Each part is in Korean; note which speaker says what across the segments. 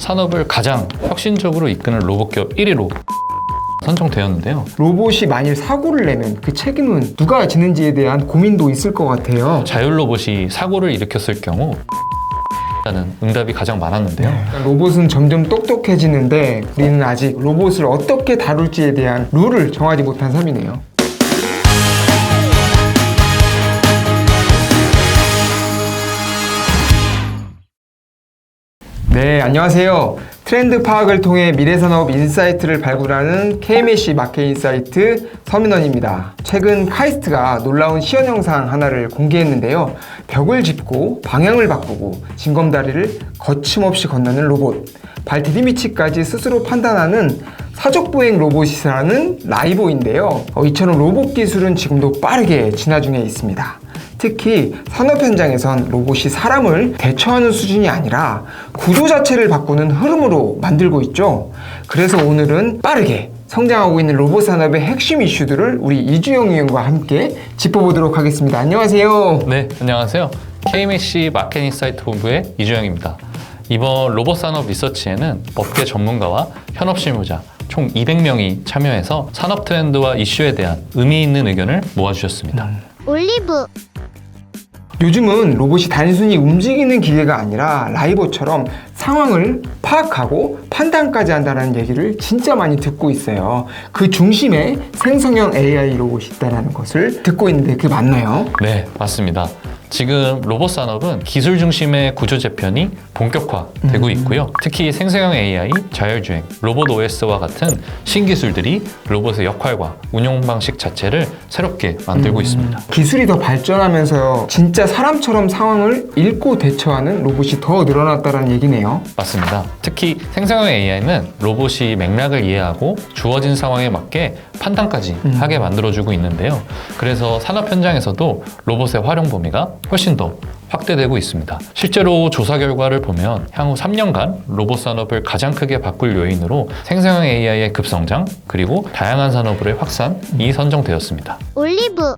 Speaker 1: 산업을 가장 혁신적으로 이끄는 로봇기업 1위로 선정되었는데요.
Speaker 2: 로봇이 만일 사고를 내면 그 책임은 누가 지는지에 대한 고민도 있을 것 같아요.
Speaker 1: 자율 로봇이 사고를 일으켰을 경우 라는 응답이 가장 많았는데요.
Speaker 2: 로봇은 점점 똑똑해지는데 우리는 아직 로봇을 어떻게 다룰지에 대한 룰을 정하지 못한 삶이네요. 네, 안녕하세요. 트렌드 파악을 통해 미래산업 인사이트를 발굴하는 KMC 마켓인사이트 서민원입니다. 최근 카이스트가 놀라운 시연 영상 하나를 공개했는데요. 벽을 짚고 방향을 바꾸고 징검다리를 거침없이 건너는 로봇, 발 디디미치까지 스스로 판단하는 사족보행 로봇이라는 라이보인데요. 이처럼 로봇 기술은 지금도 빠르게 진화 중에 있습니다. 특히 산업 현장에선 로봇이 사람을 대처하는 수준이 아니라 구조 자체를 바꾸는 흐름으로 만들고 있죠. 그래서 오늘은 빠르게 성장하고 있는 로봇 산업의 핵심 이슈들을 우리 이주영 의원과 함께 짚어보도록 하겠습니다. 안녕하세요.
Speaker 1: 네, 안녕하세요. KMC 마켓인사이트 본부의 이주영입니다. 이번 로봇 산업 리서치에는 업계 전문가와 현업 실무자 총 200명이 참여해서 산업 트렌드와 이슈에 대한 의미 있는 의견을 모아주셨습니다.
Speaker 3: 올리브
Speaker 2: 요즘은 로봇이 단순히 움직이는 기계가 아니라 라이보처럼 상황을 파악하고 판단까지 한다는 얘기를 진짜 많이 듣고 있어요. 그 중심에 생성형 AI 로봇이 있다는 것을 듣고 있는데 그게 맞나요?
Speaker 1: 네, 맞습니다. 지금 로봇 산업은 기술 중심의 구조 재편이 본격화되고 있고요. 특히 생성형 AI, 자율주행, 로봇 OS와 같은 신기술들이 로봇의 역할과 운용 방식 자체를 새롭게 만들고 있습니다.
Speaker 2: 기술이 더 발전하면서 진짜 사람처럼 상황을 읽고 대처하는 로봇이 더 늘어났다는 얘기네요.
Speaker 1: 맞습니다. 특히 생성형 AI는 로봇이 맥락을 이해하고 주어진 상황에 맞게 판단까지 하게 만들어주고 있는데요. 그래서 산업 현장에서도 로봇의 활용 범위가 훨씬 더 확대되고 있습니다. 실제로 조사 결과를 보면 향후 3년간 로봇 산업을 가장 크게 바꿀 요인으로 생성형 AI의 급성장 그리고 다양한 산업으로의 확산이 선정되었습니다.
Speaker 3: 올리브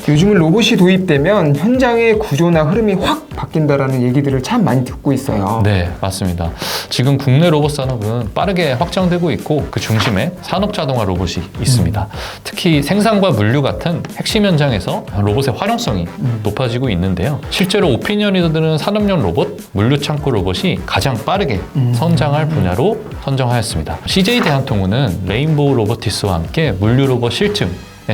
Speaker 2: 요즘은 로봇이 도입되면 현장의 구조나 흐름이 확 바뀐다라는 얘기들을 참 많이 듣고 있어요.
Speaker 1: 네, 맞습니다. 지금 국내 로봇 산업은 빠르게 확장되고 있고 그 중심에 산업 자동화 로봇이 있습니다. 특히 생산과 물류 같은 핵심 현장에서 로봇의 활용성이 높아지고 있는데요. 실제로 오피니언 리더들은 산업용 로봇, 물류 창고 로봇이 가장 빠르게 성장할 분야로 선정하였습니다. CJ 대한통운은 레인보우 로보티스와 함께 물류 로봇 실증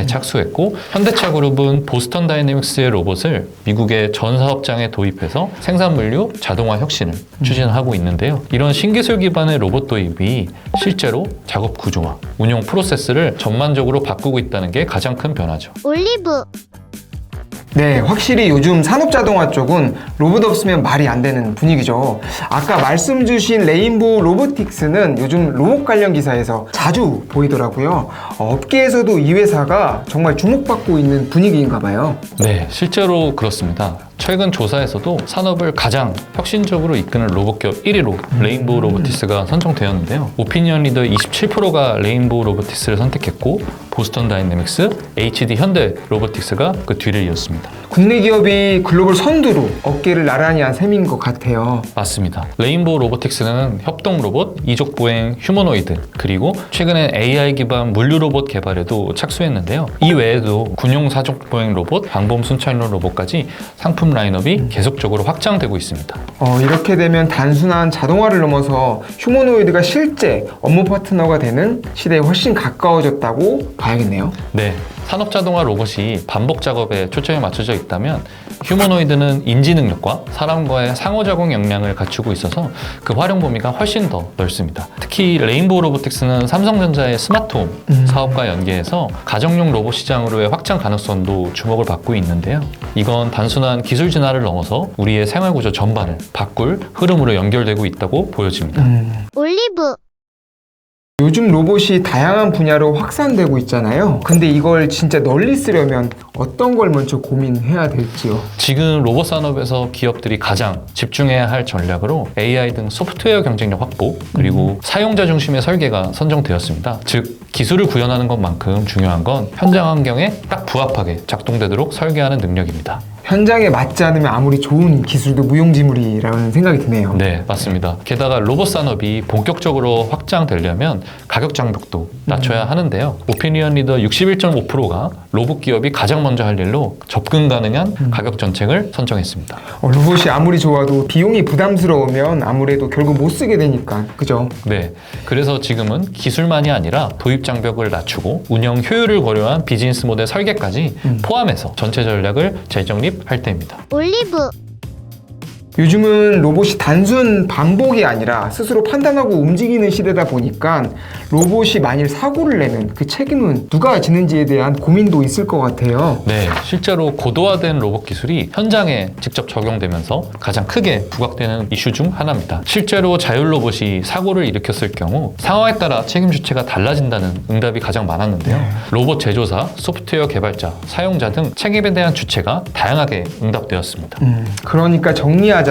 Speaker 1: 착수했고 현대차그룹은 보스턴 다이내믹스의 로봇을 미국의 전 사업장에 도입해서 생산 물류 자동화 혁신을 추진하고 있는데요. 이런 신기술 기반의 로봇 도입이 실제로 작업 구조와 운용 프로세스를 전반적으로 바꾸고 있다는 게 가장 큰 변화죠.
Speaker 3: 올리브
Speaker 2: 네, 확실히 요즘 산업자동화 쪽은 로봇 없으면 말이 안 되는 분위기죠. 아까 말씀 주신 레인보우 로보틱스는 요즘 로봇 관련 기사에서 자주 보이더라고요. 업계에서도 이 회사가 정말 주목받고 있는 분위기인가 봐요.
Speaker 1: 네, 실제로 그렇습니다. 최근 조사에서도 산업을 가장 혁신적으로 이끄는 로봇기업 1위로 레인보우 로보티스가 선정되었는데요. 오피니언 리더 27%가 레인보우 로보티스를 선택했고 보스턴 다이내믹스, HD 현대 로보틱스가 그 뒤를 이었습니다.
Speaker 2: 국내 기업이 글로벌 선두로 업계를 나란히 한 셈인 것 같아요.
Speaker 1: 맞습니다. 레인보우 로보틱스는 협동 로봇, 이족 보행 휴머노이드, 그리고 최근엔 AI 기반 물류 로봇 개발에도 착수했는데요. 이 외에도 군용 사족 보행 로봇, 방범 순찰용 로봇까지 상품 라인업이 계속적으로 확장되고 있습니다.
Speaker 2: 이렇게 되면 단순한 자동화를 넘어서 휴머노이드가 실제 업무 파트너가 되는 시대에 훨씬 가까워졌다고 봐야겠네요.
Speaker 1: 네, 산업 자동화 로봇이 반복 작업에 초점이 맞춰져 있다면 휴머노이드는 인지 능력과 사람과의 상호작용 역량을 갖추고 있어서 그 활용 범위가 훨씬 더 넓습니다. 특히 레인보우 로보틱스는 삼성전자의 스마트홈 사업과 연계해서 가정용 로봇 시장으로의 확장 가능성도 주목을 받고 있는데요. 이건 단순한 기술 진화를 넘어서 우리의 생활 구조 전반을 바꿀 흐름으로 연결되고 있다고 보여집니다.
Speaker 3: 올리브
Speaker 2: 요즘 로봇이 다양한 분야로 확산되고 있잖아요. 근데 이걸 진짜 널리 쓰려면 어떤 걸 먼저 고민해야 될지요?
Speaker 1: 지금 로봇 산업에서 기업들이 가장 집중해야 할 전략으로 AI 등 소프트웨어 경쟁력 확보, 그리고 사용자 중심의 설계가 선정되었습니다. 즉, 기술을 구현하는 것만큼 중요한 건 현장 환경에 딱 부합하게 작동되도록 설계하는 능력입니다.
Speaker 2: 현장에 맞지 않으면 아무리 좋은 기술도 무용지물이라는 생각이 드네요.
Speaker 1: 네, 맞습니다. 게다가 로봇 산업이 본격적으로 확장되려면 가격 장벽도 낮춰야 하는데요. 오피니언 리더 61.5%가 로봇 기업이 가장 먼저 할 일로 접근 가능한 가격 정책을 선정했습니다.
Speaker 2: 로봇이 아무리 좋아도 비용이 부담스러우면 아무래도 결국 못 쓰게 되니까, 그죠?
Speaker 1: 네, 그래서 지금은 기술만이 아니라 도입 장벽을 낮추고 운영 효율을 고려한 비즈니스 모델 설계까지 포함해서 전체 전략을 재정립할 때입니다.
Speaker 3: 올리브.
Speaker 2: 요즘은 로봇이 단순 반복이 아니라 스스로 판단하고 움직이는 시대다 보니까 로봇이 만일 사고를 내면 그 책임은 누가 지는지에 대한 고민도 있을 것 같아요.
Speaker 1: 네, 실제로 고도화된 로봇 기술이 현장에 직접 적용되면서 가장 크게 부각되는 이슈 중 하나입니다. 실제로 자율 로봇이 사고를 일으켰을 경우 상황에 따라 책임 주체가 달라진다는 응답이 가장 많았는데요. 로봇 제조사, 소프트웨어 개발자, 사용자 등 책임에 대한 주체가 다양하게 응답되었습니다.
Speaker 2: 그러니까 정리하자면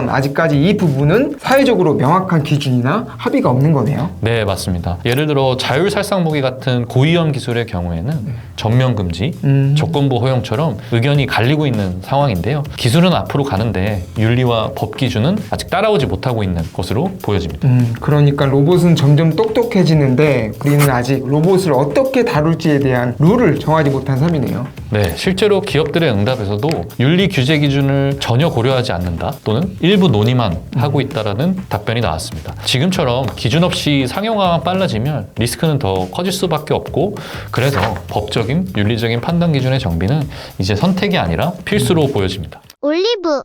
Speaker 2: 아직까지 이 부분은 사회적으로 명확한 기준이나 합의가 없는 거네요.
Speaker 1: 네, 맞습니다. 예를 들어 자율살상무기 같은 고위험 기술의 경우에는 전면 금지, 조건부 허용처럼 의견이 갈리고 있는 상황인데요. 기술은 앞으로 가는데 윤리와 법 기준은 아직 따라오지 못하고 있는 것으로 보여집니다.
Speaker 2: 그러니까 로봇은 점점 똑똑해지는데 우리는 아직 로봇을 어떻게 다룰지에 대한 룰을 정하지 못한 삶이네요.
Speaker 1: 네, 실제로 기업들의 응답에서도 윤리 규제 기준을 전혀 고려하지 않는다 또는 일부 논의만 하고 있다라는 답변이 나왔습니다. 지금처럼 기준 없이 상용화만 빨라지면 리스크는 더 커질 수밖에 없고 그래서 법적인 윤리적인 판단 기준의 정비는 이제 선택이 아니라 필수로 보여집니다.
Speaker 3: 올리브.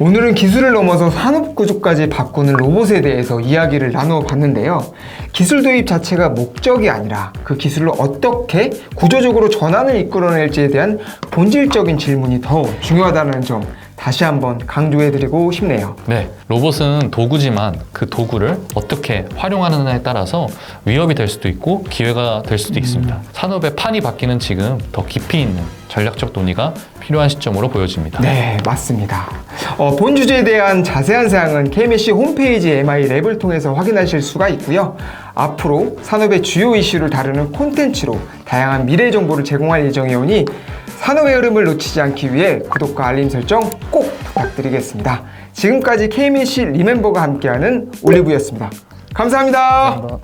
Speaker 2: 오늘은 기술을 넘어서 산업 구조까지 바꾸는 로봇에 대해서 이야기를 나누어 봤는데요. 기술 도입 자체가 목적이 아니라 그 기술로 어떻게 구조적으로 전환을 이끌어낼지에 대한 본질적인 질문이 더 중요하다는 점 다시 한번 강조해드리고 싶네요.
Speaker 1: 네, 로봇은 도구지만 그 도구를 어떻게 활용하느냐에 따라서 위협이 될 수도 있고 기회가 될 수도 있습니다. 산업의 판이 바뀌는 지금 더 깊이 있는 전략적 논의가 필요한 시점으로 보여집니다.
Speaker 2: 네, 맞습니다. 본 주제에 대한 자세한 사항은 KMC 홈페이지 MI 랩을 통해서 확인하실 수가 있고요. 앞으로 산업의 주요 이슈를 다루는 콘텐츠로 다양한 미래 정보를 제공할 예정이오니 산업의 흐름을 놓치지 않기 위해 구독과 알림 설정 꼭 부탁드리겠습니다. 지금까지 KMC 리멤버가 함께하는 올리브였습니다. 감사합니다.